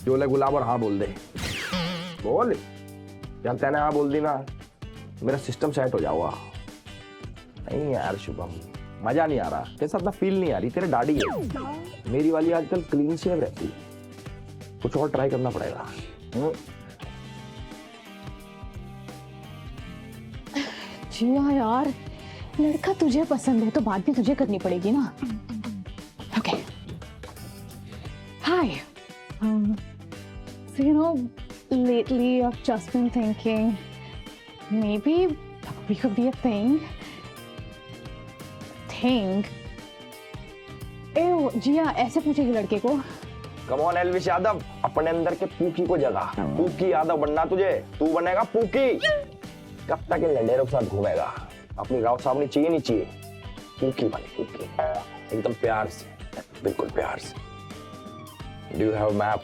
जोले गुलाब और हाँ बोल दे। बोल यार, तेने हाँ बोल दी ना, मेरा सिस्टम सेट हो जाऊगा। नहीं यार शुभम, मजा नहीं आ रहा, तेरे साथ ना फील नहीं आ रही। तेरे दाढ़ी है, मेरी वाली आजकल क्लीन शेव रहती है। कुछ और ट्राई करना पड़ेगा। जिया यार, लड़का तुझे पसंद है तो बात भी तुझे करनी पड़ेगी ना। Okay, hi. So you know, lately I've just been thinking maybe we could be a thing. ए जिया ऐसे पूछेगी लड़के को? कम ऑन एल्विश यादव, अपने अंदर के पूकी को जगा। पूकी यादव बनना तुझे, तू बनेगा पूकी। कब तक इन लंडेरों के साथ घूमेगा? अपनी राव सामने चाहिए नहीं चाहिए, पूकी बने पूकी, एकदम प्यार से, बिल्कुल प्यार से। Do you have a map?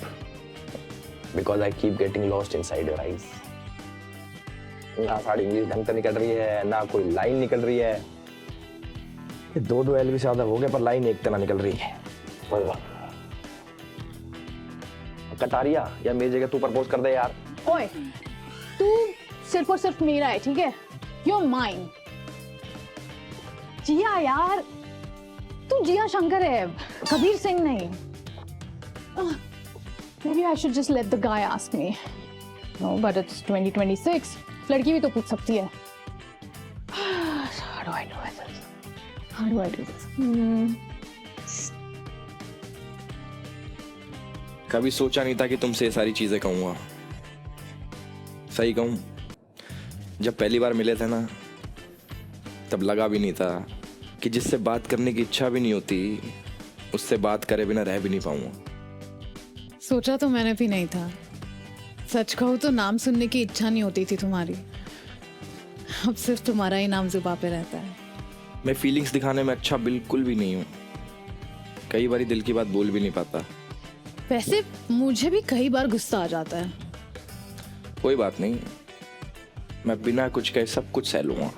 Because I keep getting lost inside your eyes. ना साड़ी इंग्लिश ढंग से निकल रही है, ना कोई लाइन निकल रही है। ये दो एल्विश यादव हो गए पर लाइन एक तरह निकल रही है। कटारिया या मेरी जगह तू प्रपोज कर दे यार। ओए, तू सिर्फ और सिर्फ मेरा है, ठीक है? You're mine. जिया यार, तू जिया शंकर है, कबीर सिंह नहीं। Maybe I should just let the guy ask me. No, but it's 2026. लड़की भी तो पूछ सकती है। How do I do this? How do I do this? कभी सोचा नहीं था कि तुमसे ये सारी चीजें कहूंगा। सही कहूं, जब पहली बार मिले थे ना, तब लगा भी नहीं था कि जिससे बात करने की इच्छा भी नहीं होती, उससे बात करे बिना रह भी नहीं पाऊंगा। सोचा तो मैंने भी नहीं था। सच कहूँ तो नाम सुनने की इच्छा नहीं होती थी तुम्हारी। अब सिर्फ तुम्हारा ही नाम जुबान पे रहता है। मैं फीलिंग्स दिखाने में अच्छा बिल्कुल भी नहीं हूँ। कई बारी दिल की बात बोल भी नहीं पाता। वैसे मुझे भी कई बार गुस्सा आ जाता है। कोई बात नहीं, मैं बिना कुछ कहे सब कुछ सह लूंगा।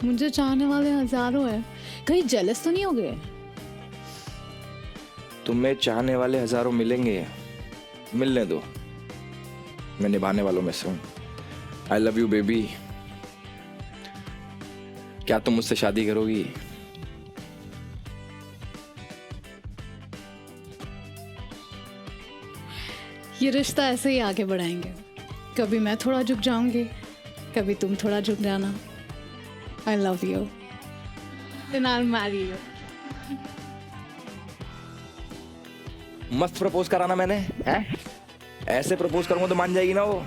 मुझे चाहने वाले हजारों हैं, कहीं जेलस तो नहीं हो गए? तुम्हें चाहने वाले हजारों मिलेंगे, मिलने दो। मैं निभाने वालों में से हूँ। आई लव यू बेबी। क्या तुम मुझसे शादी करोगी? ये रिश्ता ऐसे ही आगे बढ़ाएंगे। कभी मैं थोड़ा झुक जाऊंगी, कभी तुम थोड़ा झुक जाना। आई love you and I will marry you. मस्त प्रपोज कराना मैंने, हैं? ऐसे प्रपोज करूंगा तो मान जाएगी ना वो?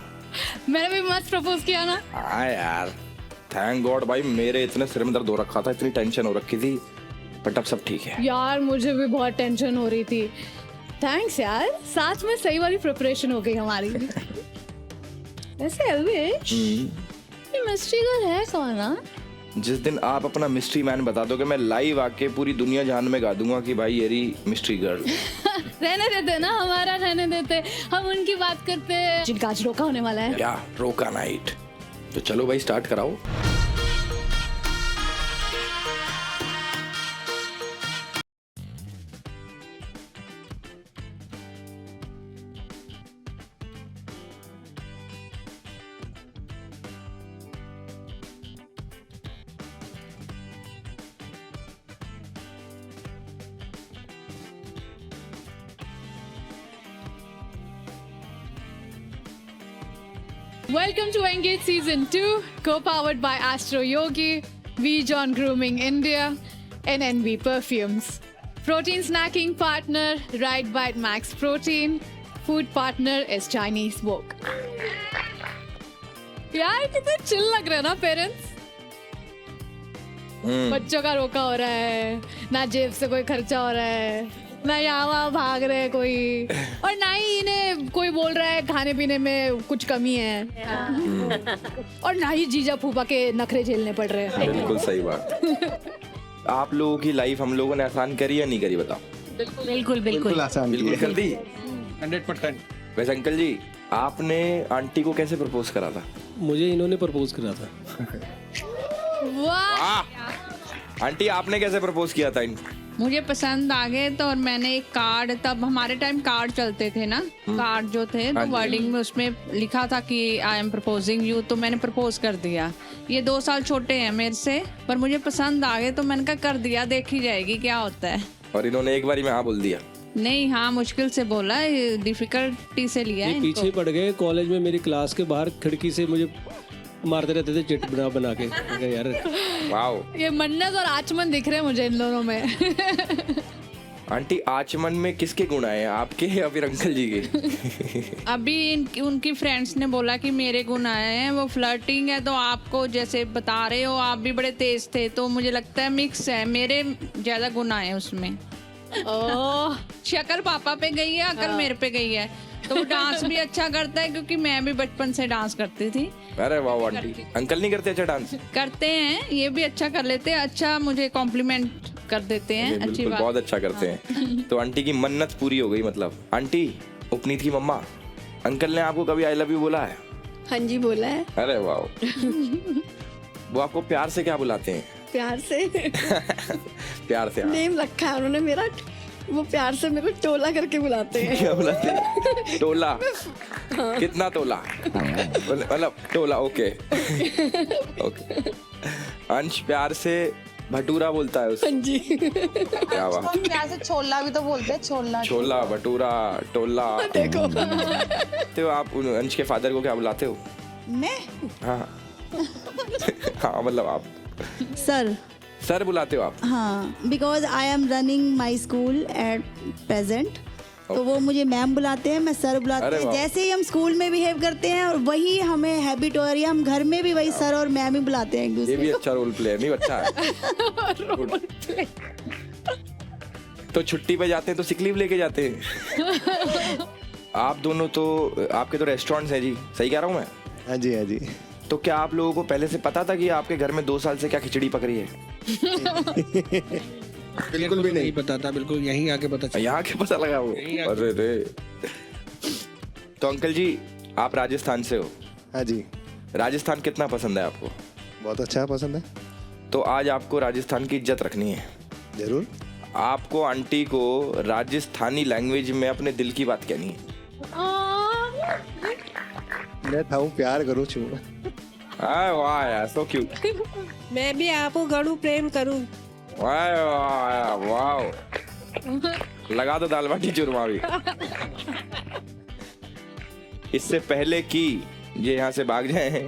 मैंने भी मस्त प्रपोज किया ना। हाँ यार, थैंक गॉड भाई। मेरे इतने सिर में दर्द हो रखा था, इतनी टेंशन हो रखी थी, बट अब सब ठीक है। यार मुझे भी बहुत टेंशन हो रही थी। थैंक्स यार, साथ में सही वाली प्रिपरेशन हो गई हमारी। वैसे एल्विश, ये मिस्ट्री गर्ल है कौन? ना जिस दिन आप अपना मिस्ट्री मैन बता दोगे, मैं लाइव आके पूरी दुनिया जहान में गा दूंगा कि भाई ये रही मिस्ट्री गर्ल। रहने देते ना, हमारा रहने देते, हम उनकी बात करते हैं जिनका आज रोका होने वाला है। क्या रोका नाइट? तो चलो भाई स्टार्ट कराओ। Welcome to Engage Season 2, co-powered by Astro Yogi, V John Grooming India, and NB Perfumes. Protein snacking partner, Right Bite Max Protein. Food partner is Chinese Wok. यार कितने चिल लग रहे हैं ना पेरेंट्स। बच्चों का रोका हो रहा है, ना जेब से कोई खर्चा हो रहा है, ना यहाँ वहाँ भाग रहे कोई, और ना ही इन्हें कोई बोल रहा है खाने पीने में कुछ कमी है, और ना ही जीजा फूफा के नखरे झेलने पड़ रहे हैं। बिल्कुल सही बात। आप लोगों की लाइफ हम लोगों ने आसान करी या नहीं करी बताओ? बिल्कुल बिल्कुल आसान बिल्कुल कर दी। 100%। वैसे अंकल जी, आपने आंटी को कैसे प्रपोज करा था? मुझे इन्होंने प्रपोज करा था। वाह! आंटी आपने कैसे प्रपोज किया था? मुझे पसंद आ गए तो, और मैंने एक कार्ड, तब हमारे टाइम कार्ड चलते थे ना, कार्ड जो थे हाँ तो जी। वर्डिंग में उसमें लिखा था कि आई एम प्रपोजिंग यू, तो मैंने प्रपोज कर दिया। ये 2 साल छोटे हैं मेरे से, पर मुझे पसंद आ गए तो मैंने कहा कर दिया, देखी जाएगी क्या होता है। और इन्होंने एक बारी में हाँ बोल दिया। नहीं, हाँ मुश्किल से बोला, डिफिकल्टी से लिया ये है पीछे इनको। पड़ गए कॉलेज में, मेरी क्लास के बाहर खिड़की से मुझे मारते रहते थे चिट बना बना के। मैं कहा, यार वाओ। ये मन्नत और आचमन दिख रहे हैं मुझे इन दोनों में। आंटी आचमन में किसके गुण आए हैं, आपके या फिर अंकल जी के? अभी उनकी फ्रेंड्स ने बोला कि मेरे गुण आए हैं, वो फ्लर्टिंग है, तो आपको जैसे बता रहे हो आप भी बड़े तेज थे, तो मुझे लगता है मिक्स है, मेरे ज्यादा गुण आए हैं उसमें। ओह, शक्ल पापा पे गई है, अकल मेरे पे गई है। तो वो डांस भी अच्छा करता है, क्योंकि मैं भी बचपन से डांस करती थी। अरे वाह आंटी, अंकल नहीं करते अच्छा डांस? करते हैं, ये भी अच्छा कर लेते हैं, अच्छा मुझे कॉम्प्लीमेंट कर देते हैं, अच्छी बिल्कुल बात। बहुत अच्छा करते हैं। तो आंटी की मन्नत पूरी हो गई मतलब। आंटी, उपनीत की मम्मा, अंकल ने आपको कभी आई लव यू बोला है? हाँ जी, बोला है। अरे वाह। वो आपको प्यार से क्या बुलाते हैं? प्यार से प्यार से हाँ। नेम रखा है उन्होंने मेरा, वो प्यार से मेरे को टोला करके बुलाते हैं। क्या बुलाते हैं? टोला? कितना तोला? मतलब टोला, ओके। ओके। अंश प्यार से भटूरा बोलता है उसे। हाँ जी। क्या बात। प्यार से छोला भी तो बोलते हैं, छोला। छोला, भटूरा, टोला। देखो तो आप अंश के फादर को क्या बुलाते हो? मैं हाँ हाँ, मतलब आप सर, सर बुलाते हो आप? हाँ, because I am running my school at present, तो वो मुझे मैम बुलाते हैं, मैं सर बुलाते अरे हैं। वाह। जैसे ही हम स्कूल में बिहेव करते हैं और वही हमें हैबिट हो रही है, हम घर में भी वही सर और मैम ही बुलाते हैं एक ये दूसरे भी को। अच्छा रोल प्ले है, नहीं अच्छा है। Good. तो छुट्टी पे जाते हैं तो सिक लीव लेके जाते हैं? आप दोनों तो, आपके तो रेस्टोरेंट्स हैं जी, सही कह रहा हूँ मैं? हाँ जी, हाँ जी। तो क्या आप लोगों को पहले से पता था कि आपके घर में 2 साल से क्या खिचड़ी पक रही है? बिल्कुल भी नहीं। पता था, बिल्कुल यहीं आके पता चला। यहाँ के पता लगा वो? अरे रे। तो अंकल जी, आप राजस्थान से हो? हाँ जी, राजस्थान कितना पसंद है आपको? बहुत अच्छा पसंद है। तो आज आपको राजस्थान की इज्जत रखनी है। जरूर। आपको आंटी को राजस्थानी लैंग्वेज में अपने दिल की बात कहनी है। मैं था प्यार करूँ छू। वाह यार, सो क्यूट। मैं भी आपको गणु प्रेम करूं। वाह वाह वाह, लगा दो दाल बाटी चूरमा भी। इससे पहले कि ये यहाँ से भाग जाए,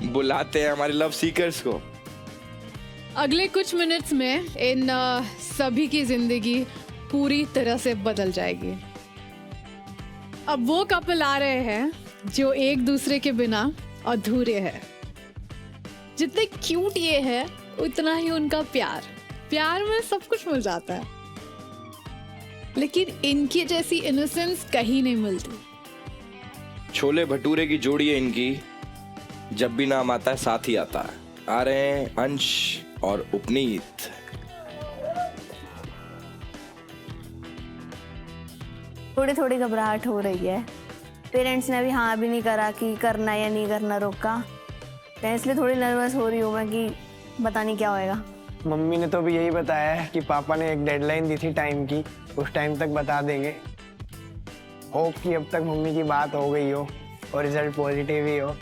बुलाते हैं हमारे लव सीकर्स को। अगले कुछ मिनट्स में इन सभी की जिंदगी पूरी तरह से बदल जाएगी। अब वो कपल आ रहे हैं जो एक दूसरे के बिना अधूरे हैं। जितने क्यूट ये है, उतना ही उनका प्यार। प्यार में सब कुछ मिल जाता है, लेकिन इनकी जैसी इनोसेंस कहीं नहीं मिलती। छोले भटूरे की जोड़ी है इनकी, जब भी नाम आता है साथ ही आता है। आ रहे हैं अंश और उपनीत। थोड़ी थोड़ी घबराहट हो रही है। पेरेंट्स ने अभी हाँ भी नहीं करा कि करना या नहीं करना रोका, तो इसलिए थोड़ी नर्वस हो रही हूँ मैं कि पता नहीं क्या होएगा। मम्मी ने तो भी यही बताया है कि पापा ने एक डेडलाइन दी थी टाइम की, उस टाइम तक बता देंगे। होप कि अब तक मम्मी की बात हो गई हो और रिजल्ट पॉजिटिव ही हो।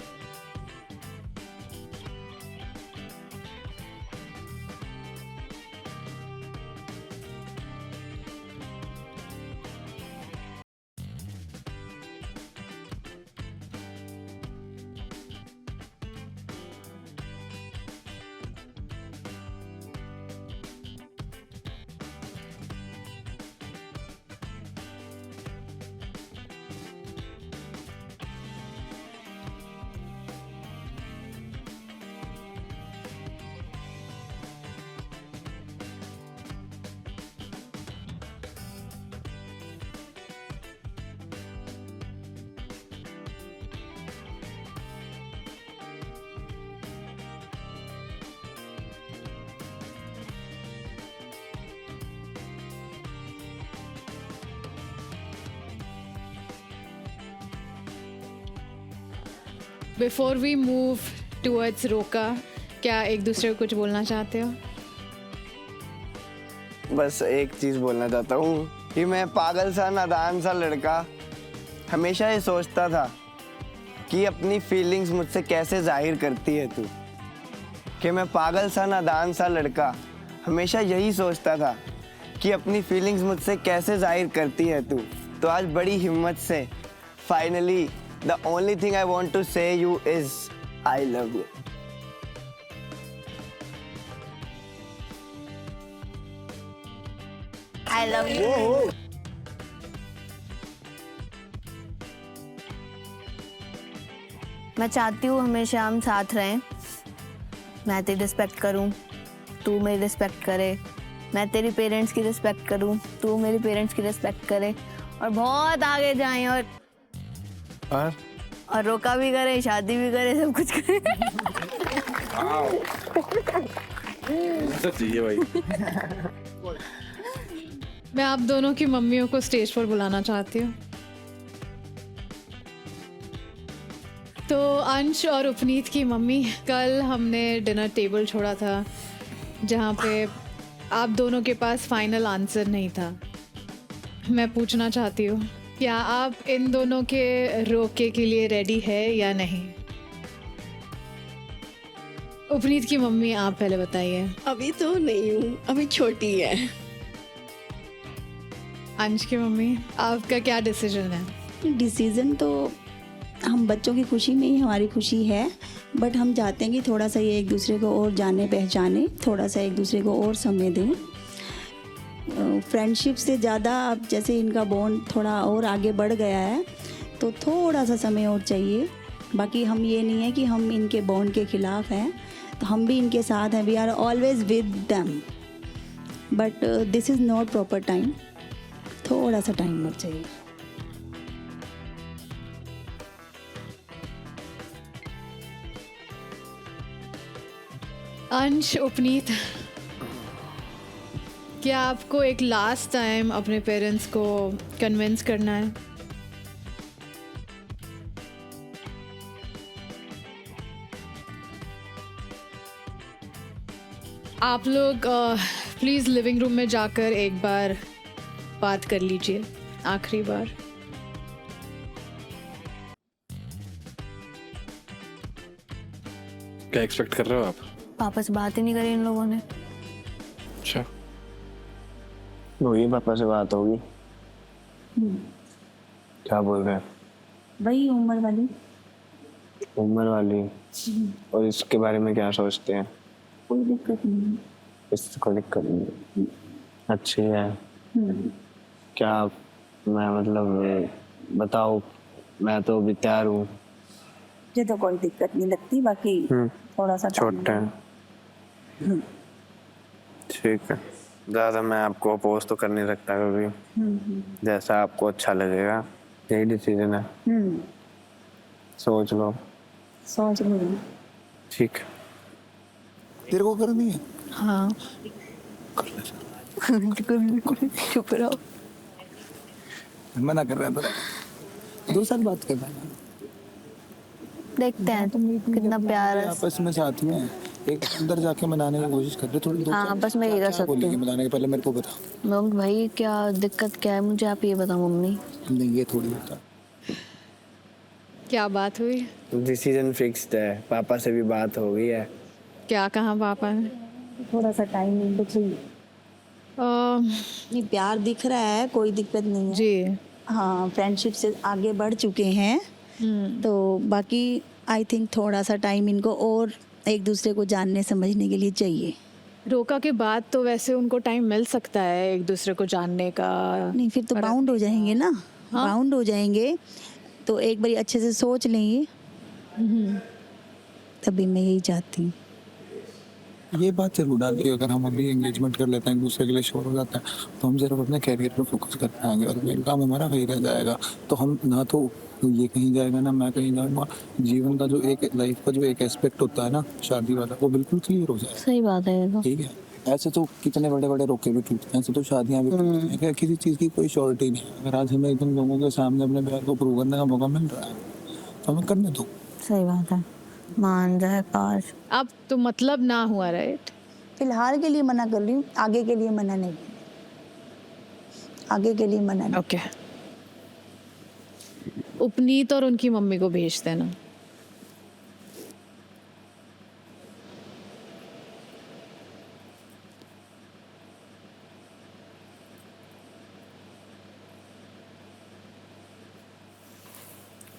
बिफोर वी मूव टूवर्ड्स रोका, क्या एक दूसरे को कुछ बोलना चाहते हो? बस एक चीज बोलना चाहता हूँ कि मैं पागल सा नादान सा लड़का हमेशा ये सोचता था कि अपनी फीलिंग्स मुझसे कैसे जाहिर करती है तू, कि मैं पागल सा नादान सा लड़का हमेशा यही सोचता था कि अपनी फीलिंग्स मुझसे कैसे जाहिर करती है तू। तो आज बड़ी हिम्मत से finally the only thing I want to say you is I love you. I love you. मैं चाहती हूँ हमेशा हम साथ रहें। मैं तेरी रिस्पेक्ट करूँ, तू मेरी रिस्पेक्ट करे, मैं तेरी पेरेंट्स की रिस्पेक्ट करूँ, तू मेरी पेरेंट्स की रिस्पेक्ट करे, और बहुत आगे जाएं और रोका भी करे, शादी भी करे, सब कुछ करे। चाहिए भाई। मैं आप दोनों की मम्मियों को स्टेज पर बुलाना चाहती हूँ। तो अंश और उपनीत की मम्मी, कल हमने डिनर टेबल छोड़ा था जहाँ पे आप दोनों के पास फाइनल आंसर नहीं था। मैं पूछना चाहती हूँ, क्या आप इन दोनों के रोके के लिए रेडी है या नहीं? उपनीत की मम्मी, आप पहले बताइए। अभी तो नहीं हूँ, अभी छोटी है। अंश की मम्मी, आपका क्या डिसीजन है? डिसीजन तो हम बच्चों की खुशी में ही हमारी खुशी है, बट हम चाहते हैं कि थोड़ा सा ये एक दूसरे को और जाने पहचाने, थोड़ा सा एक दूसरे को और समय दें। फ्रेंडशिप से ज़्यादा अब जैसे इनका बॉन्ड थोड़ा और आगे बढ़ गया है तो थोड़ा सा समय और चाहिए। बाकी हम ये नहीं है कि हम इनके बॉन्ड के ख़िलाफ़ हैं, तो हम भी इनके साथ हैं, we are always with them, but this is not proper time. थोड़ा सा टाइम और चाहिए। अंश, उपनीत, क्या आपको एक लास्ट टाइम अपने पेरेंट्स को कन्विंस करना है? आप लोग प्लीज़ लिविंग रूम में जाकर एक बार बात कर लीजिए, आखिरी बार। क्या एक्सपेक्ट कर रहे हो आप? पापा से बात ही नहीं करी इन लोगों ने। अच्छा, वही पापा से बात होगी। क्या बोल रहे हैं? वही उम्र वाली। उम्र वाली? और इसके बारे में क्या सोचते हैं? कोई दिक्कत नहीं है। इससे कोई दिक्कत नहीं, अच्छी है। क्या मैं मतलब बताओ, मैं तो अभी तैयार हूँ। मुझे तो कोई दिक्कत नहीं लगती, बाकी थोड़ा सा छोटा है। ठीक है, ज़्यादा मैं आपको अपोज तो कर नहीं सकता कभी। जैसा आपको अच्छा लगेगा, यही डिसीजन है। सोच लो। सोच लो। ठीक है। तेरे को करनी है? हाँ। चुप रहो। मना कर रहा है, 2 साल बात कर रहा है। देखते हैं कितना प्यार है। आपस में साथ में एक अंदर जाके मनाने की कोशिश कर रहे थोड़ी। हाँ, बस मैं ये कर सकती हूँ। मनाने के पहले मेरे को बता। मम्मी भाई, क्या दिक्कत क्या है, मुझे आप ये बताओ। मम्मी नहीं, ये थोड़ी बता। क्या बात हुई? डिसीजन फिक्स्ड है, पापा से भी बात हो गई है। क्या कहा पापा ने? थोड़ा सा टाइम इनको चाहिए। नहीं, प्यार दिख रहा है, कोई दिक्कत नहीं है जी। हाँ, फ्रेंडशिप से आगे बढ़ चुके हैं, तो बाकी आई थिंक थोड़ा सा टाइम इनको और एक दूसरे को जानने समझने के लिए चाहिए। रोका के बाद तो वैसे उनको टाइम मिल सकता है एक दूसरे को जानने का। नहीं, फिर तो बाउंड हो जाएंगे ना। हाँ? बाउंड हो जाएंगे तो एक बार अच्छे से सोच लेंगे। तभी मैं यही चाहती हूँ। ये बात जरूर डाल कि अगर हम अभी एंगेजमेंट कर लेते हैं, एक दूसरे के लिए श्योर हो जाता है, तो हम सिर्फ अपने कैरियर पे फोकस कर पाएंगे और मेन काम हमारा वही रह जाएगा। तो हम ना तो ये कहीं जाएगा ना मैं कहीं जाऊँगा। जीवन का जो एक लाइफ का जो एक एस्पेक्ट होता है ना, शादी वाला, वो बिल्कुल क्लियर हो जाएगा। सही बात है ये तो। ठीक है, ऐसे तो कितने बड़े बड़े रोके भी टूटते हैं, ऐसे तो शादियाँ भी टूटती हैं। किसी चीज़ की कोई श्योरिटी नहीं। अगर आज हमें एकदम लोगों के सामने अपने प्यार को प्रूव करने का मौका मिल रहा है तो हमें करने दो। सही बात है, मान जाए काश। अब तो मतलब ना हुआ, राइट? फिलहाल के लिए मना कर रही हूँ, आगे के लिए मना नहीं। आगे के लिए मना नहीं। ओके उपनीत और उनकी मम्मी को भेज देना।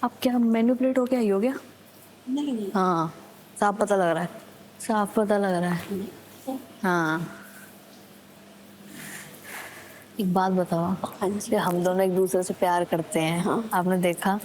अब क्या मैनिपुलेट हो के आई हो गया? नहीं हाँ साफ पता लग रहा है, साफ पता लग रहा है। हाँ एक बात बताओ, कि हम दोनों एक दूसरे से प्यार करते हैं, हाँ। आपने देखा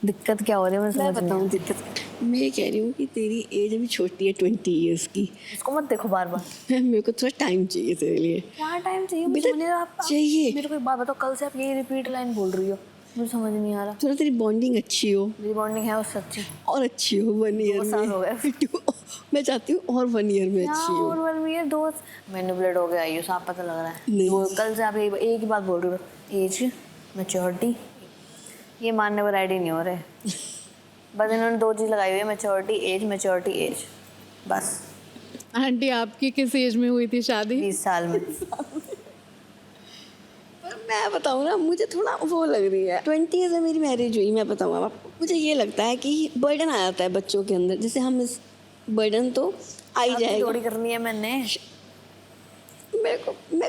दिक्कत क्या हो रही है? मैं समझ नहीं बताऊँ दिक्कत, मैं ये कह रही हूँ कि तेरी एज अभी छोटी है 20 ईयर्स की। इसको मत देखो बार बार। मेरे को थोड़ा टाइम चाहिए तेरे लिए। क्या टाइम चाहिए? बेटा, मुझे समझ नहीं आ रहा। आप चाहिए। मेरे को एक बात बताओ, कल से आप यही रिपीट लाइन बोल रही हो, मुझे समझ नहीं आ रहा। थोड़ा तेरी बॉन्डिंग अच्छी हो। मेरी बॉन्डिंग है उससे अच्छी और अच्छी हो 1 ईयर 2 साल हो गए। में। मैं चाहती हूँ और 1 ईयर में अच्छी हो। और 1 ईयर 2 मैनिपुलेट हो गया, ये साफ पता लग रहा है। नहीं। वो कल से आप एक ही बात बोल रही हो, एज मैच्योरिटी, ये मानने पर रेडी नहीं हो रहे। बस इन्होंने 2 चीज़ लगाई हुई है, मैच्योरिटी एज, बस। आंटी आपकी किस एज में हुई थी शादी? 20 साल में। पर मैं बताऊँ ना, मुझे थोड़ा वो लग रही है 20 ईयर से मेरी मैरिज हुई। मैं बताऊँ आपको, मुझे ये लगता है कि बर्डन आ जाता है बच्चों के अंदर। जैसे हम इस बर्डन तो आ ही जाएगा। थोड़ी करनी है मैंने। मेरे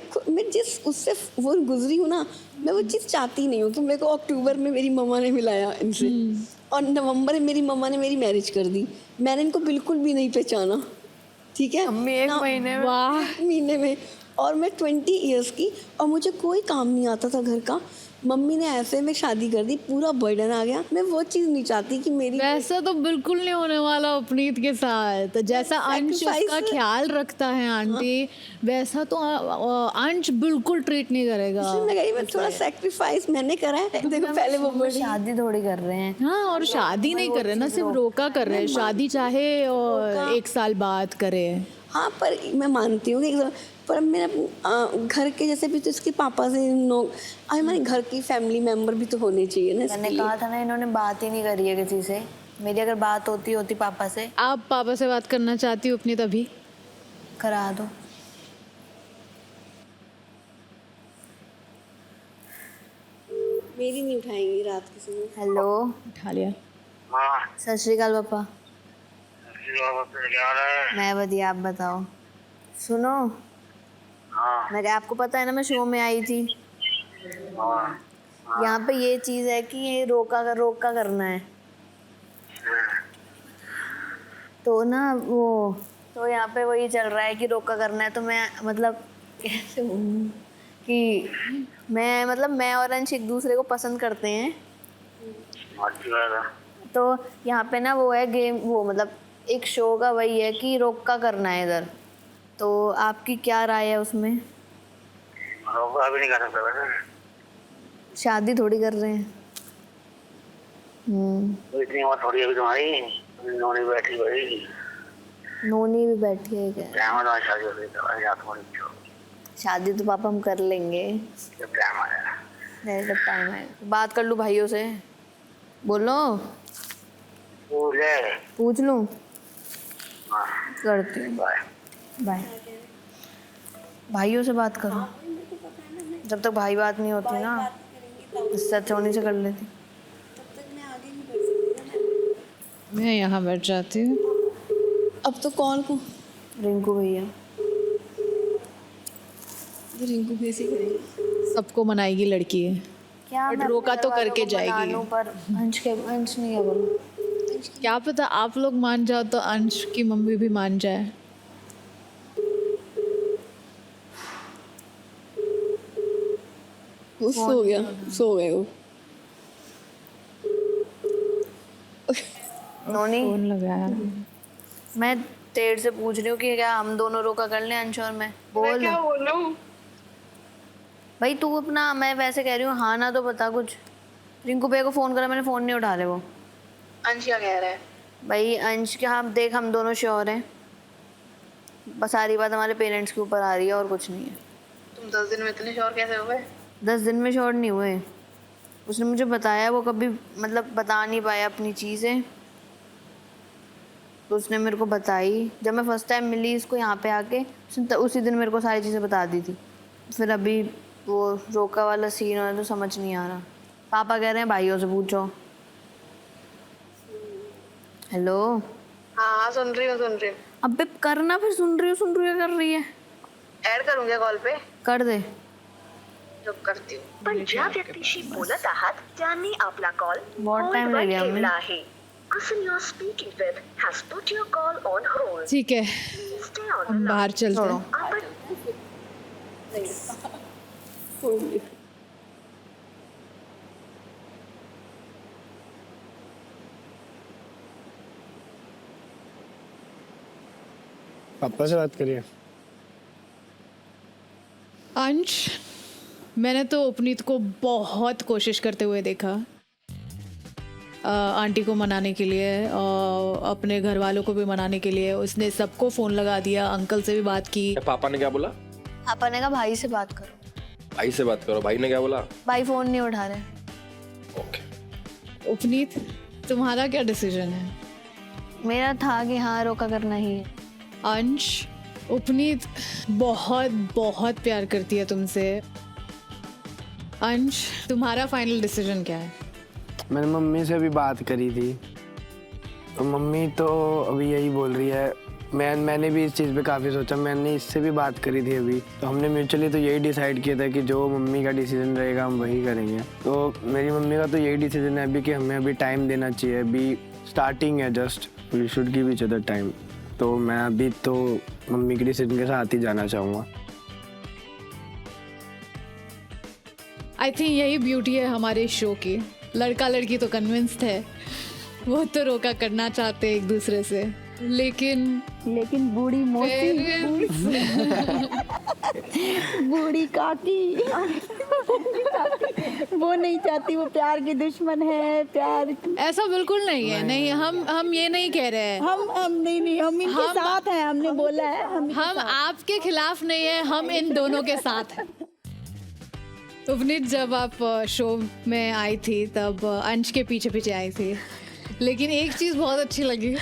को मैं जिस उससे वो गुजरी हूँ ना, मैं वो चीज़ चाहती नहीं हूँ कि मेरे को अक्टूबर में मेरी मम्मा ने मिलाया इनसे और नवंबर में मेरी मम्मा ने मेरी मैरिज कर दी। मैंने इनको बिल्कुल भी नहीं पहचाना, ठीक है? मम्मी एक महीने में। और मैं 20 ईयर्स की और मुझे कोई काम नहीं आता था घर का। मम्मी ने ऐसे में शादी कर दी, पूरा बर्डन आ गया। मैं वो चीज़ नहीं चाहती कि मेरी। वैसा तो बिल्कुल नहीं होने वाला अपनीत के साथ। जैसा अंश उसका ख्याल रखता है आंटी, वैसा तो अंश बिल्कुल ट्रीट नहीं करेगा। मैं थोड़ा सेक्रीफाइस मैंने करा है। देखो पहले वो शादी थोड़ी कर रहे हैं। हाँ और शादी नहीं कर रहे ना, सिर्फ रोका कर रहे हैं। शादी चाहे 1 साल बाद करे। हाँ पर मैं मानती हूँ कि पर मेरा घर के जैसे भी तो इसके पापा से हमारे घर की फैमिली मेंबर भी तो होने चाहिए ना। मैंने कहा था ना, इन्होंने बात ही नहीं करी है किसी से। मेरी अगर बात होती पापा से। आप पापा से बात करना चाहती हो अपनी, तभी करा दो। मेरी नहीं उठाएंगी रात के समय। हेलो, उठा लिया। सत श्री अकाल पापा। मैं बढ़िया, आप बताओ। सुनो, मेरे आपको पता है ना, मैं शो में आई थी। यहाँ पे ये चीज़ है कि ये रोका करना है। तो ना वो तो यहाँ पे वही चल रहा है कि रोका करना है। तो मैं मतलब कैसे बोलूं कि मैं और अंश एक दूसरे को पसंद करते हैं। तो यहाँ पे ना वो है गेम, वो मतलब एक शो का वही है कि रोका करना है इधर। तो आपकी क्या राय है उसमें? अभी नहीं कर सकता वैसे। शादी थोड़ी कर रहे हैं। तो इतनी उम्र थोड़ी अभी तुम्हारी, नोनी बैठी भाई। नोनी भी बैठी है क्या? टाइम तो शादी हो गई तो या थोड़ी छोड़। शादी तो पापा हम कर लेंगे जब टाइम आया। मेरे जब टाइम है। बात कर लूँ भाइयों से, बोलो पूछ लूँ। करती हूँ, बाय। भाइयों से बात करो। जब तक भाई बात नहीं होती ना, इससे अच्छा उन्हीं से कर लेती। मैं यहाँ बैठ जाती हूँ। अब तो कौन को? रिंकू भैया। रिंकू कैसे करेगी? सबको मनाएगी लड़की है। क्या बट रोका तो करके जाएगी। पर अंश नहीं है, बोलो। क्या पता आप लोग मान जाओ तो अंश की मम्मी भी मान जाए। वो सो गए वो। नोनी फोन लगाया। मैं तेरे से पूछ रही हूँ कि क्या हम दोनों रोका कर लें, अंश और मैं? बोल। क्या बोलूं? भाई तू अपना, मैं वैसे कह रही हूँ, हाँ ना तो बता कुछ। रिंकू भैया को फोन करा मैंने, फोन नहीं उठा रहे वो। अंश क्या कह रहा है? भाई अंश के, हाँ देख हम दोनों श्योर हैं, बस सारी बात हमारे पेरेंट्स के ऊपर आ रही है और कुछ नहीं है। तुम 10 दिन में इतने श्योर कैसे हो गए? 10 दिन में श्योर नहीं हुए। उसने मुझे बताया, वो कभी मतलब बता नहीं पाया अपनी चीज़ें, तो उसने मेरे को बताई। जब मैं फर्स्ट टाइम मिली इसको यहाँ पे आके, उसने उसी दिन मेरे को सारी चीज़ें बता दी थी। फिर अभी वो रोका वाला सीन है तो समझ नहीं आ रहा। पापा कह रहे हैं भाइयों से पूछो। हेलो। हाँ सुन रही हूँ। अबे करना, फिर सुन रही हूँ कर रही है। ऐड करूँगा कॉल पे। कर दे। जो करती हूँ। पण ज्या व्यक्तीशी बोलत आहात त्यांनी आपला कॉल बहुत टाइम लग गया हमें। आहे. person you're speaking with has put your call on hold. ठीक है, Stay on the हम बाहर चलते हैं। line. पापा से बात करिए। अंश, मैंने तो उपनीत को बहुत कोशिश करते हुए देखा आंटी को मनाने के लिए और अपने घर वालों को भी मनाने के लिए। उसने सबको फ़ोन लगा दिया, अंकल से भी बात की। पापा ने क्या बोला? पापा ने कहा भाई से बात करो। भाई से बात करो। भाई ने क्या बोला? भाई फ़ोन नहीं उठा रहे। ओके। उपनीत, तुम्हारा क्या डिसीजन है? मेरा था कि हाँ रोका करना ही है। अंश, उपनीत बहुत बहुत प्यार करती है तुमसे। अंश, तुम्हारा फाइनल डिसीजन क्या है? मैंने मम्मी से भी बात करी थी, तो मम्मी तो अभी यही बोल रही है। मैंने भी इस चीज़ पे काफ़ी सोचा, मैंने इससे भी बात करी थी अभी, तो हमने म्यूचुअली तो यही डिसाइड किया था कि जो मम्मी का डिसीजन रहेगा हम वही करेंगे। तो मेरी मम्मी का तो यही डिसीजन है अभी कि हमें अभी टाइम देना चाहिए। अभी स्टार्टिंग है, just we should give each other time. तो मैं अभी तो मम्मी के डिसीजन के साथ ही जाना चाहूँगा। आई थिंक यही ब्यूटी है हमारे शो की। लड़का लड़की तो कन्विंस्ड है, वो तो रोका करना चाहते एक दूसरे से, लेकिन बूढ़ी मौसी बूढ़ी काकी वो नहीं चाहती, वो प्यार की दुश्मन है। प्यार ऐसा बिल्कुल नहीं है। नहीं, हम ये नहीं कह रहे हैं। हम नहीं, हम इनके साथ हैं। हमने बोला है हम आपके खिलाफ नहीं है, हम इन दोनों के साथ हैं। उपनीत, जब आप शो में आई थी तब अंश के पीछे पीछे आई थी, लेकिन एक चीज़ बहुत अच्छी लगी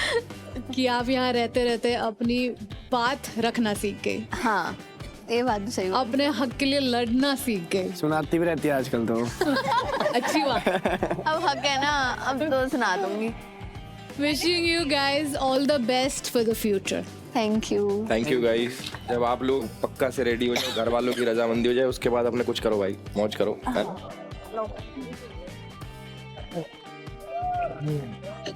कि आप यहाँ रहते रहते अपनी बात रखना सीख गई। हाँ, ये बात तो सही। अपने हक के लिए लड़ना सीख गई। सुनाती भी रहती है आजकल तो। अच्छी बात। अब हक है ना, अब तो सुना दूंगी। Wishing you guys all the best for the future. Thank you guys. जब आप लोग पक्का से रेडी हो जाओ, घर वालों की रजामंदी हो जाए, उसके बाद अपने कुछ करो भाई, मौज करो।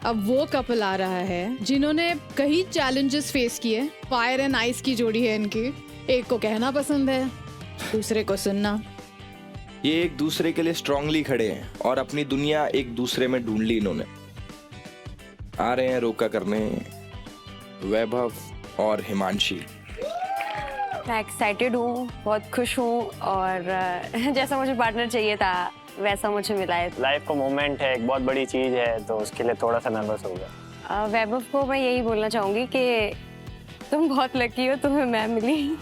अब वो कपल आ रहा है जिन्होंने कई चैलेंजेस फेस किए। फायर एंड आइस की जोड़ी है इनकी। एक को कहना पसंद है, दूसरे को सुनना। ये एक दूसरे के लिए स्ट्रांगली खड़े हैं और अपनी दुनिया एक दूसरे में ढूंढ ली इन्होंने। आ रहे हैं रोका करने वैभव और हिमांशी। मैं एक्साइटेड हूँ, बहुत खुश हूँ और जैसा मुझे पार्टनर चाहिए था वैसा मुझे मिला है। लाइफ का मोमेंट है, एक बहुत बड़ी चीज है, तो उसके लिए थोड़ा सा नर्वस हो गया। वैभव को मैं यही बोलना चाहूँगी कि तुम बहुत लकी हो, तुम्हें मैं मिली।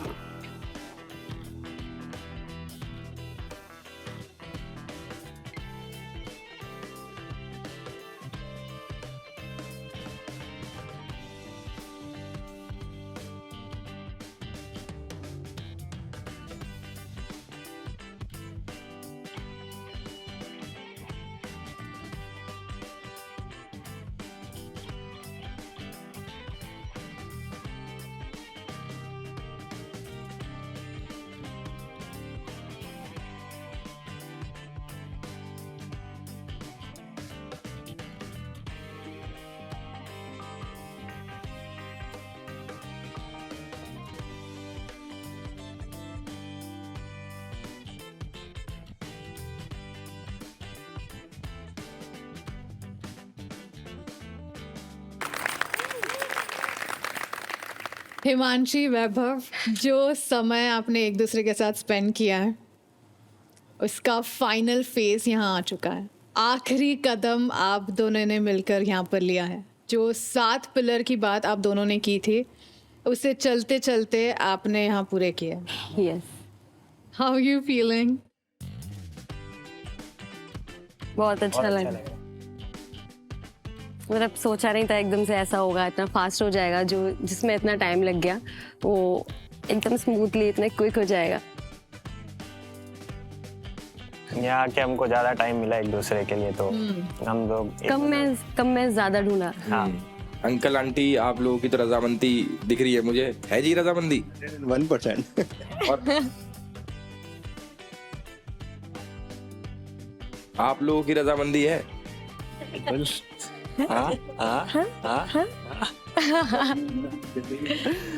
हिमांशी, वैभव, जो समय आपने एक दूसरे के साथ स्पेंड किया है उसका फाइनल फेज यहाँ आ चुका है। आखिरी कदम आप दोनों ने मिलकर यहाँ पर लिया है। जो 7 पिलर की बात आप दोनों ने की थी उसे चलते चलते आपने यहाँ पूरे किए। यस। How you feeling? बहुत अच्छा लगा। मतलब सोचा नहीं था एकदम से ऐसा होगा, इतना फास्ट हो जाएगा। जो जिसमें इतना टाइम लग गया वो एकदम स्मूथली इतना क्विक हो जाएगा। यहाँ के हमको ज्यादा टाइम मिला एक दूसरे के लिए, तो हम लोग कम में ज्यादा ढूंढा। हाँ। अंकल आंटी आप लोगों की तो रजामंदी दिख रही है मुझे, है जी रजामंदी? 1%। और आप लोगों की रजामंदी है?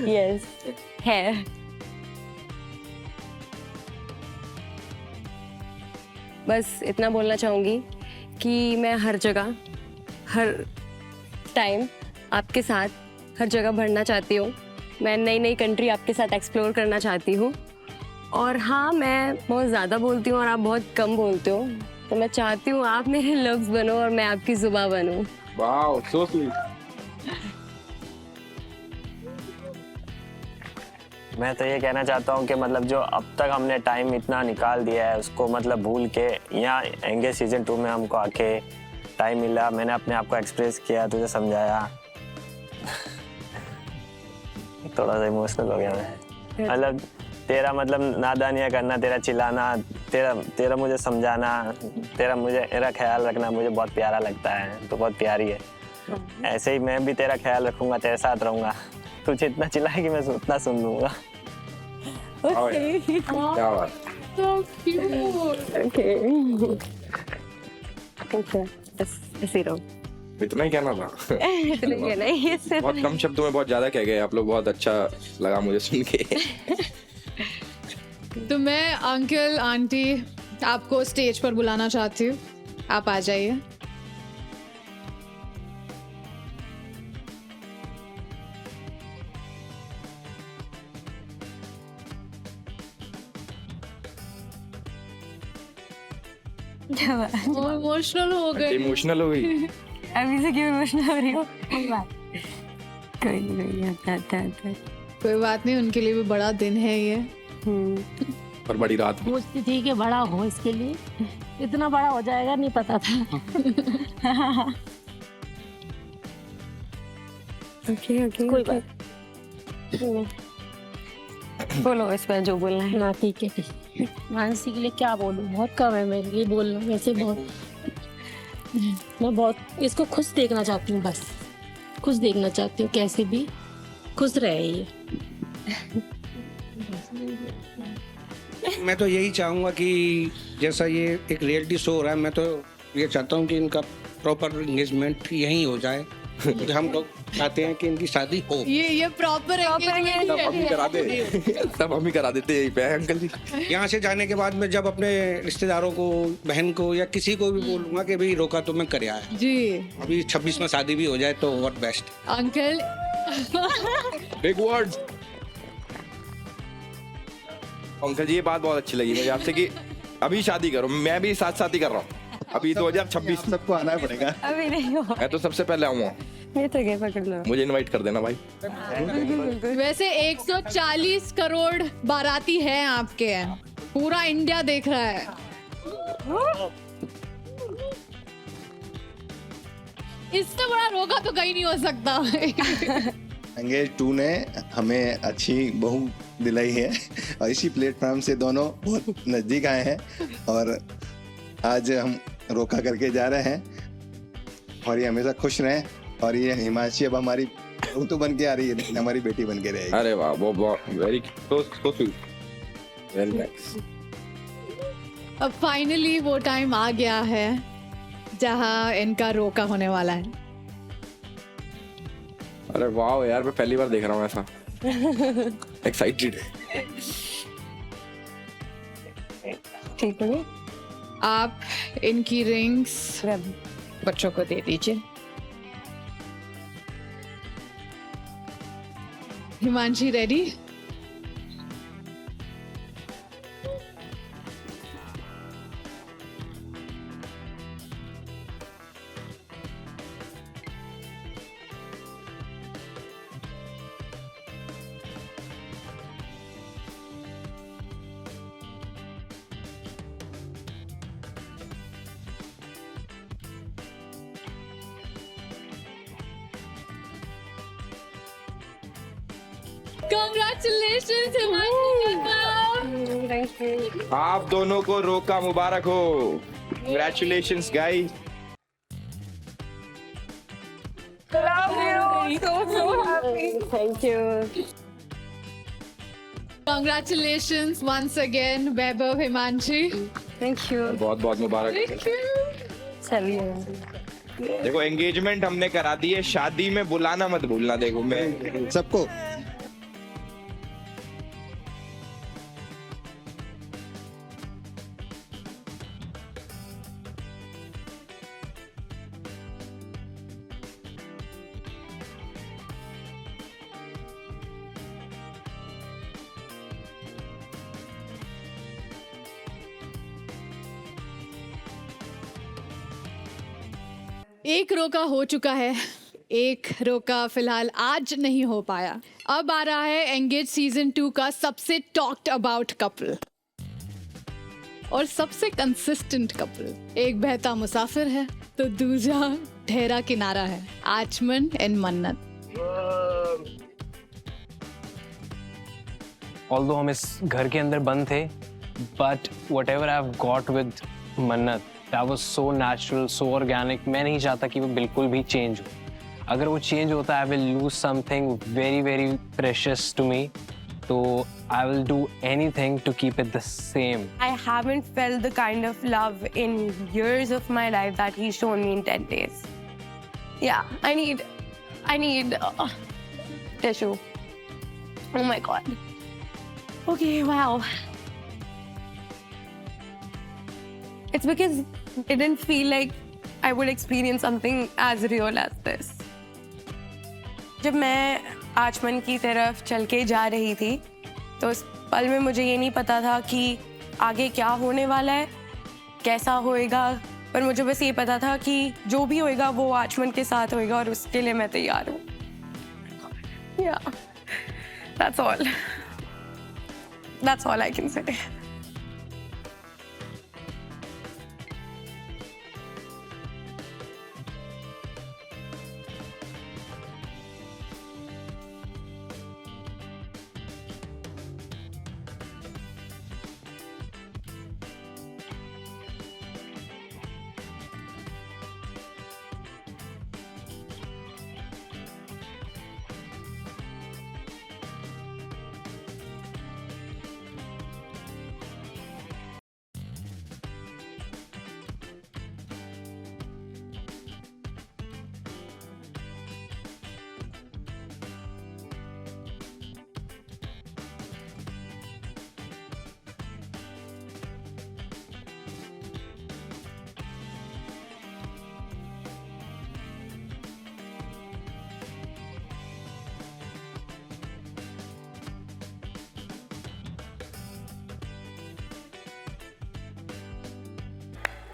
यस है। बस इतना बोलना चाहूंगी कि मैं हर जगह हर टाइम आपके साथ हर जगह बढ़ना चाहती हूँ। मैं नई नई कंट्री आपके साथ एक्सप्लोर करना चाहती हूँ। और हाँ, मैं बहुत ज़्यादा बोलती हूँ और आप बहुत कम बोलते हो, तो मैं चाहती हूँ आप मेरे लफ्ज़ बनो और मैं आपकी जुबां बनूँ। Wow, so sweet. मैं तो ये कहना चाहता हूँ कि मतलब जो अब तक हमने टाइम इतना निकाल दिया है उसको मतलब भूल के यहाँ एंगेज सीजन 2 में हमको आके टाइम मिला, मैंने अपने आप को एक्सप्रेस किया, तुझे समझाया। थोड़ा सा इमोशनल हो गया मैं। मतलब तेरा मतलब नादानियाँ करना, तेरा चिल्लाना, तेरा मुझे समझाना, तेरा मुझे मेरा ख्याल रखना मुझे बहुत प्यारा लगता है, तो बहुत प्यारी है। ऐसे ही मैं भी तेरा ख्याल रखूंगा, तेरे साथ रहूंगा। तुझे इतना चिल्लाए कि मैं उतना सुन लूंगा। क्या बात। So cute. Okay. ऐसे रहो। इतना ही कहना था। इतना ही कहना है, ये सिर्फ बहुत कम शब्दों में बहुत ज्यादा कह गए आप लोग, बहुत अच्छा लगा मुझे सुन के। तो मैं अंकल आंटी आपको स्टेज पर बुलाना चाहती हूँ, आप आ जाइए। इमोशनल हो गए। इमोशनल हो गई। अभी से क्यों इमोशनल हो रही हो? कोई नहीं आता। कोई बात नहीं, उनके लिए भी बड़ा दिन है ये। और बड़ी रात। सोचती थी कि बड़ा हो, इसके लिए इतना बड़ा हो जाएगा नहीं पता था। ओके कोई बात बोलो इस पर जो बोलना है। ना, ठीक है। मानसी के लिए क्या बोलूं, बहुत कम है मेरे लिए बोलना। वैसे बहुत मैं बहुत इसको खुश देखना चाहती हूँ, बस खुश देखना चाहती हूँ, कैसे भी खुश रहे ये। मैं तो यही चाहूँगा कि जैसा ये एक रियलिटी शो हो रहा है, मैं तो ये चाहता हूँ कि इनका प्रॉपर एंगेजमेंट यहीं हो जाए। तो हम लोग चाहते हैं कि इनकी शादी हो। ये प्रॉपर तब हम ही करा दे, तब हम ही करा देते यहीं पे अंकल जी। यहाँ से जाने के बाद मैं जब अपने रिश्तेदारों को, बहन को या किसी को भी बोलूँगा कि भाई रोका तो मैं कर आया जी। अभी 26 में शादी भी हो जाए तो what best. Uncle big words. Uncle ji ये बात बहुत अच्छी लगी मुझे आपसे कि अभी शादी करो। मैं भी साथ साथ ही कर रहा हूँ अभी 2026। सबको आना पड़ेगा। अभी नहीं हो। मैं तो सबसे पहले आऊँगा। ये तो गए, पकड़ लो। मुझे इनवाइट कर देना भाई। वैसे 140 करोड़ बाराती है आपके, पूरा इंडिया देख रहा है। इससे बड़ा रोका तो कहीं नहीं हो सकता। एंगेज 2 ने हमें अच्छी बहू दिलाई है और इसी प्लेटफॉर्म से दोनों बहुत नजदीक आए हैं और आज हम रोका करके जा रहे हैं और ये हमेशा खुश रहें। और ये हिमांशी अब हमारी बहू तो बन के आ रही है लेकिन हमारी बेटी बन के रहेगी। अरे वाह, वो बहुत वेरी स्वीट, वेरी नाइस। अब फाइनली वो टाइम आ गया है जहां इनका रोका होने वाला है। अरे वाह यार, मैं पहली बार देख रहा हूँ ऐसा। एक्साइटेड। ठीक है, आप इनकी रिंग्स बच्चों को दे दीजिए। हिमांशी रेडी? Congratulations, Himanshi. आप दोनों को रोका मुबारक हो। Congratulations guys। Thank you। Congratulations once again, Vaibhav, Himanshi. Thank you। बहुत बहुत मुबारक। चलिए। देखो एंगेजमेंट हमने करा दी है, शादी में बुलाना मत भूलना। देखो मैं सबको एक रोका हो चुका है, एक रोका फिलहाल आज नहीं हो पाया। अब आ रहा है एंगेज सीजन 2 का सबसे टॉक्ड अबाउट कपल और सबसे कंसिस्टेंट कपल। एक बहता मुसाफिर है तो दूसरा ठहरा किनारा है। आचमन एंड मन्नत। ऑल्दो हम इस घर के अंदर बंद थे, but whatever I have got with Mannat, that was so natural, so organic. मैं नहीं चाहता कि वो बिल्कुल भी चेंज हो। अगर वो चेंज होता है, I will lose something very very precious to me, तो I will do anything to keep it the same. I haven't felt the kind of love in years of my life that he's shown me in 10 days. Yeah, I need tissue. Oh my God. Okay, wow. It's because it didn't feel like I would experience something as real as this. जब मैं आचमन की तरफ चल के जा रही थी, तो उस पल में मुझे ये नहीं पता था कि आगे क्या होने वाला है, कैसा होएगा, पर मुझे बस ये पता था कि जो भी होएगा वो आचमन के साथ होएगा और उसके लिए मैं तैयार हूँ। Yeah, that's all. That's all I can say.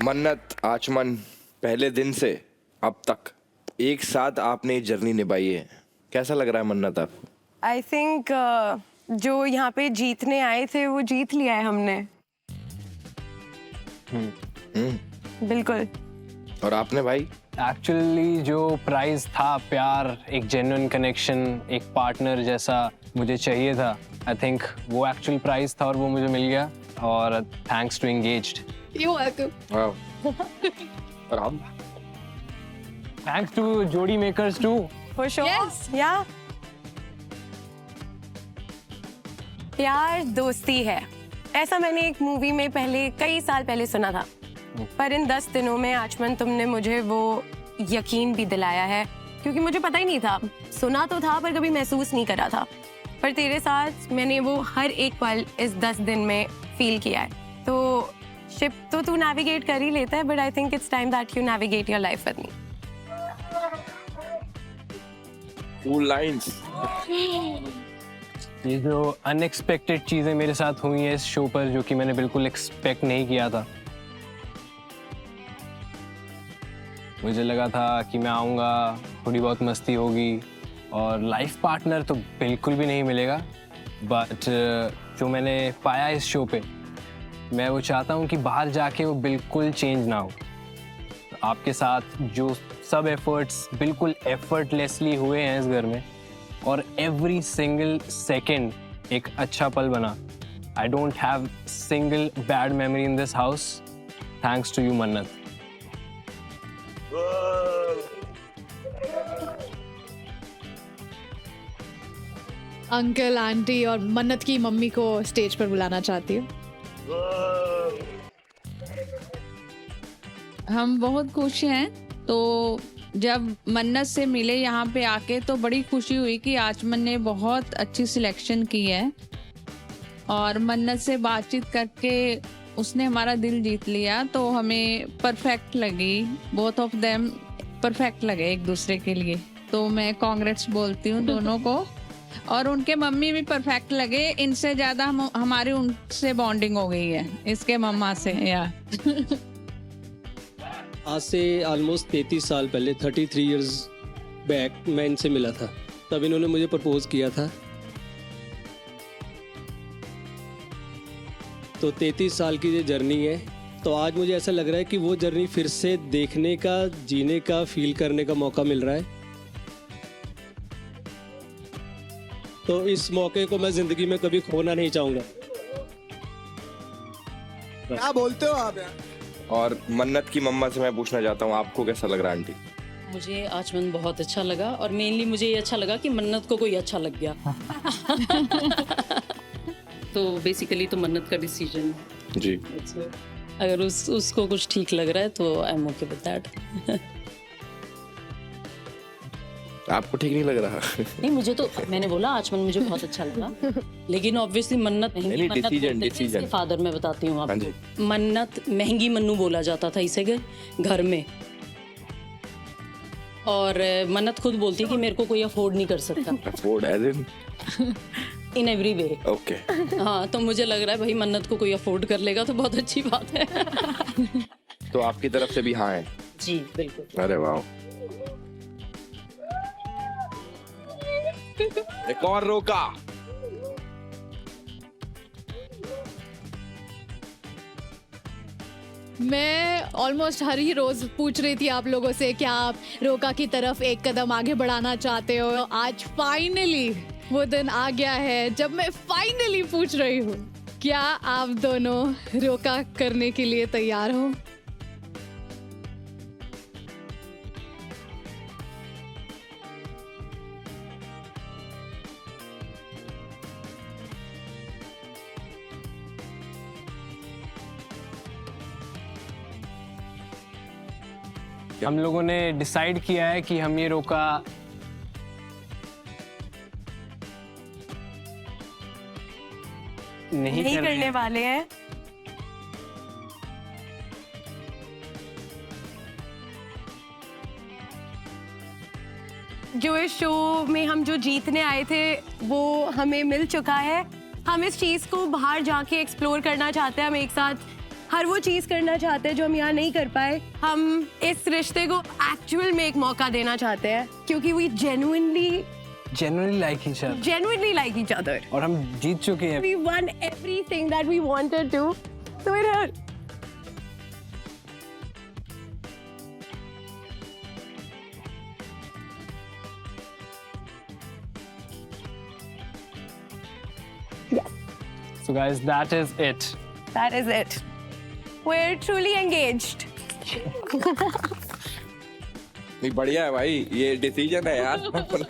मन्नत, आचमन, पहले दिन से अब तक एक साथ आपने ये जर्नी निभाई है, कैसा लग रहा है मन्नत आपको? I think जो यहाँ पे जीतने आए थे वो जीत लिया है हमने। बिल्कुल। और आपने भाई? एक्चुअली जो प्राइज था, प्यार, एक जेन्युइन कनेक्शन, एक पार्टनर जैसा मुझे चाहिए था, आई थिंक वो एक्चुअल प्राइज था और वो मुझे मिल गया। और thanks to engaged. You're welcome. Wow. और हम? Thanks to Jodi makers too. For sure. Yes. Yeah. प्यार दोस्ती है, ऐसा मैंने एक मूवी में पहले कई साल पहले सुना था, पर इन 10 दिनों में आचमन तुमने मुझे वो यकीन भी दिलाया है, क्योंकि मुझे पता ही नहीं था। सुना तो था पर कभी महसूस नहीं करा था, पर तेरे साथ मैंने वो हर एक पल इस 10 दिन में फील किया है। तो शिप तो तू नेविगेट कर ही लेता है, but I think it's time that you navigate your life with me. Full lines. ये जो अनएक्सपेक्टेड चीज़ें मेरे साथ हुई हैं इस शो पर, जो कि मैंने बिल्कुल एक्सपेक्ट नहीं किया था। मुझे लगा था कि मैं आऊँगा, थोड़ी बहुत मस्ती होगी और लाइफ पार्टनर तो बिल्कुल भी नहीं मिलेगा, बट जो मैंने पाया इस शो पे, मैं वो चाहता हूँ कि बाहर जाके वो बिल्कुल चेंज ना हो। आपके साथ जो सब एफर्ट्स बिल्कुल एफर्टलेसली हुए हैं इस घर में, और एवरी सिंगल सेकंड एक अच्छा पल बना, I don't have single bad memory in this house thanks to you, Mannat. Uncle, aunty और मन्नत की मम्मी को स्टेज पर बुलाना चाहती हूँ। हम बहुत खुश हैं। तो जब मन्नत से मिले यहाँ पे आके तो बड़ी खुशी हुई कि आचमन ने बहुत अच्छी सिलेक्शन की है और मन्नत से बातचीत करके उसने हमारा दिल जीत लिया। तो हमें परफेक्ट लगी, बोथ ऑफ देम परफेक्ट लगे एक दूसरे के लिए। तो मैं कांग्रेट्स बोलती हूँ दोनों को। और उनके मम्मी भी परफेक्ट लगे, इनसे ज़्यादा हमारी उनसे बॉन्डिंग हो गई है इसके मम्मा से। या आज से ऑलमोस्ट 33 साल पहले 33 इयर्स बैक मैं इनसे मिला था, तब इन्होंने मुझे प्रपोज किया था। तो 33 साल की ये जर्नी है, तो आज मुझे ऐसा लग रहा है कि वो जर्नी फिर से देखने का, जीने का, फील करने का मौका मिल रहा है। तो इस मौके को मैं ज़िंदगी में कभी खोना नहीं चाहूँगा। क्या बोलते हो आप यार? और मन्नत की मम्मा से मैं पूछना चाहता हूँ, आपको कैसा लग रहा है आंटी? मुझे आचमन बहुत अच्छा लगा और मेनली मुझे ये अच्छा लगा कि मन्नत को कोई अच्छा लग गया। तो बेसिकली तो मन्नत का डिसीजन जी। अगर उसको कुछ ठीक लग रहा है तो I am okay with that. आपको ठीक नहीं लग रहा? नहीं, मुझे तो, मैंने बोला आचमन मुझे बहुत अच्छा लगा, लेकिन ऑब्वियसली मन्नत नहीं, डिसीजन फादर मैं बताती हूँ आपको। मन्नत महंगी मन्नू बोला जाता था इसे घर में, और मन्नत खुद बोलती है कि मेरे को कोई अफोर्ड नहीं कर सकता। Afford as in every way. Okay. हाँ, तो मुझे लग रहा है भाई मन्नत को कोई अफोर्ड कर लेगा तो बहुत अच्छी बात है। तो आपकी तरफ से भी हाँ है? जी बिल्कुल। अरे वाह। एक और रोका। मैं ऑलमोस्ट हर ही रोज पूछ रही थी आप लोगों से क्या आप रोका की तरफ एक कदम आगे बढ़ाना चाहते हो। आज फाइनली वो दिन आ गया है जब मैं फाइनली पूछ रही हूँ, क्या आप दोनों रोका करने के लिए तैयार हो? हम लोगों ने डिसाइड किया है कि हम ये रोका नहीं करने वाले हैं। जो इस शो में हम जो जीतने आए थे वो हमें मिल चुका है। हम इस चीज़ को बाहर जाके एक्सप्लोर करना चाहते हैं। हम एक साथ हर वो चीज़ करना चाहते हैं जो हम यहाँ नहीं कर पाए। हम इस रिश्ते को एक्चुअल में एक मौका देना चाहते हैं क्योंकि we genuinely like each other। और हम जीत चुके हैं। We won everything that we wanted to, so it hurt। So guys, that is it. That is it. We're truly engaged। नहीं, बढ़िया है भाई, ये डिसीजन है यार।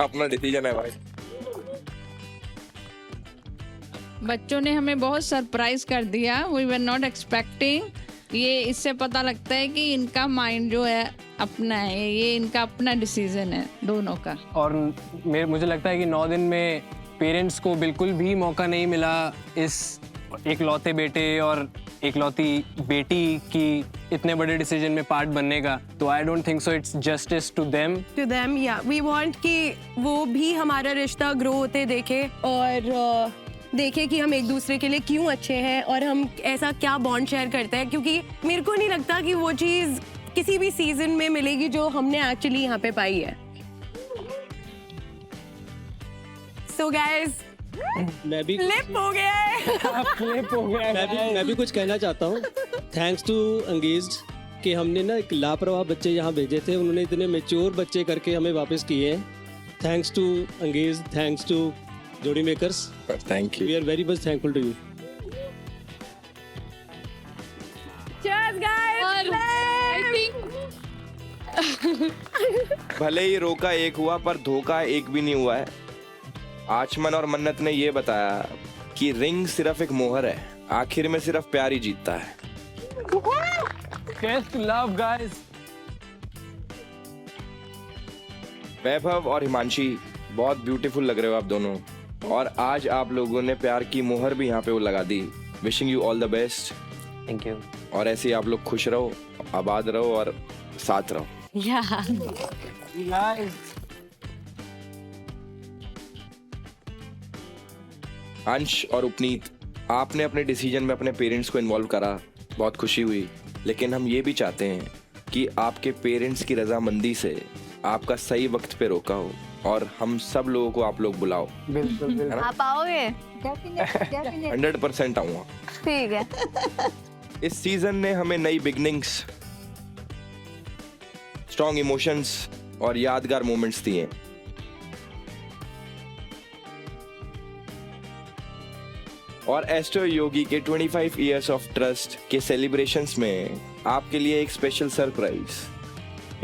अपना डिसीजन है भाई। बच्चों ने हमें बहुत सरप्राइज कर दिया। We were not expecting. ये इससे पता लगता है कि इनका माइंड जो है अपना है, ये इनका अपना डिसीजन है दोनों का। और मुझे लगता है कि 9 दिन में पेरेंट्स को बिल्कुल भी मौका नहीं मिला इस इकलौते बेटे और इकलौती बेटी की इतने बड़े डिसीजन में पार्ट बनने का। तो I don't think so it's justice to them. या वी वांट कि वो भी हमारा रिश्ता ग्रो होते देखे और देखे कि हम एक दूसरे के लिए क्यों अच्छे हैं और हम ऐसा क्या बॉन्ड शेयर करते हैं, क्योंकि मेरे को नहीं लगता कि वो चीज़ किसी भी सीजन में मिलेगी जो हमने एक्चुअली यहाँ पे पाई है। So guys, मैं भी फ्लिप हो गया है। फ्लिप हो गया है। मैं भी कुछ कहना चाहता हूँ। थैंक्स टू एंगेज्ड कि हमने ना एक लापरवाह बच्चे यहाँ भेजे थे, उन्होंने इतने मैच्योर बच्चे करके हमें वापस किए हैं। Thanks to engaged, thanks to Jodi makers. Thank you. We are very much thankful to you. भले ही रोका एक हुआ पर धोखा एक भी नहीं हुआ है। आचमन और मन्नत ने ये बताया कि रिंग सिर्फ एक मोहर है, आखिर में सिर्फ प्यार ही जीतता है। Love guys. वैभव और हिमांशी, बहुत ब्यूटीफुल लग रहे हो आप दोनों, और आज आप लोगों ने प्यार की मोहर भी यहाँ पे वो लगा दी। Wishing you all the best. Thank you. और ऐसे ही आप लोग खुश रहो, आबाद रहो और साथ रहो। अंश और उपनीत, आपने अपने डिसीजन में अपने पेरेंट्स को इन्वॉल्व करा, बहुत खुशी हुई, लेकिन हम ये भी चाहते हैं कि आपके पेरेंट्स की रजामंदी से आपका सही वक्त पे रोका हो और हम सब लोगों को आप लोग बुलाओ। बिल्कुल आप आओगे? 100% आऊंगा। ठीक है। इस सीजन ने हमें नई बिगनिंग्स, स्ट्रॉन्ग इमोशंस और यादगार मोमेंट्स दिए। और एस्ट्रो योगी के 25 इयर्स ऑफ ट्रस्ट के सेलिब्रेशंस में आपके लिए एक स्पेशल सरप्राइज,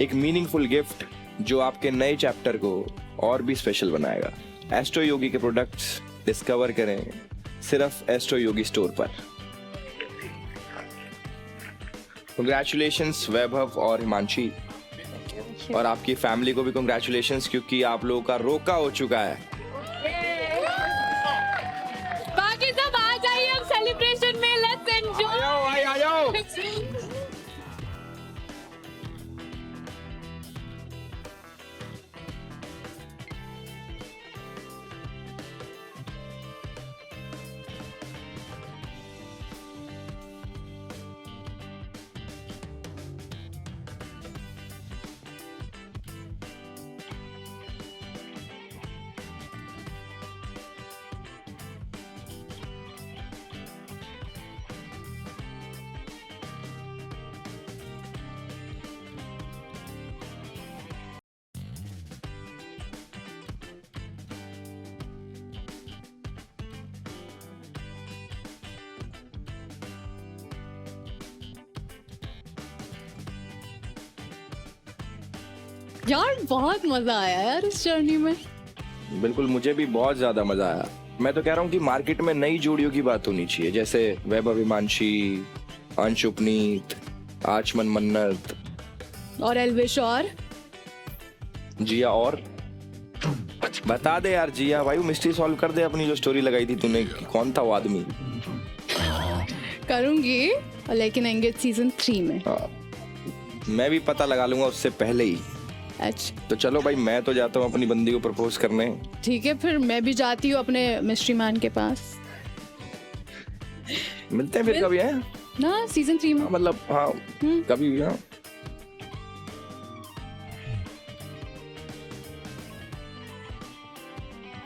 एक मीनिंगफुल गिफ्ट जो आपके नए चैप्टर को और भी स्पेशल बनाएगा। एस्ट्रो योगी के प्रोडक्ट्स डिस्कवर करें सिर्फ एस्ट्रो योगी स्टोर पर। कंग्रेचुलेशंस वैभव और हिमांशी, और आपकी फैमिली को भी कंग्रेचुलेशंस, क्योंकि आप लोगों का रोका हो चुका है। बाकी सब आ जाइए अब सेलिब्रेशन में, लेट्स एंजॉय। यार बहुत मजा आया यार इस जर्नी में। बिल्कुल, मुझे भी बहुत ज्यादा मजा आया। मैं तो कह रहा हूँ कि मार्केट में नई जोड़ियों की बात होनी चाहिए, जैसे वैभव हिमांशी, अंश उपनीत, आचमन मन्नत और एल्विश और जिया। और बता दे यार जिया भाई, वो मिस्ट्री सॉल्व कर दे अपनी जो स्टोरी लगाई थी तूने, कि कौन था वो आदमी। करूंगी, लेकिन एंगेज सीजन 3 में। मैं भी पता लगा लूंगा उससे पहले ही। अच्छा तो चलो भाई, मैं तो जाता हूँ अपनी बंदी को प्रपोज करने। ठीक है, फिर मैं भी जाती हूँ अपने मिस्ट्री मैन के पास। मिलते हैं फिर कभी है ना सीजन 3 में, मतलब हाँ कभी भी। हाँ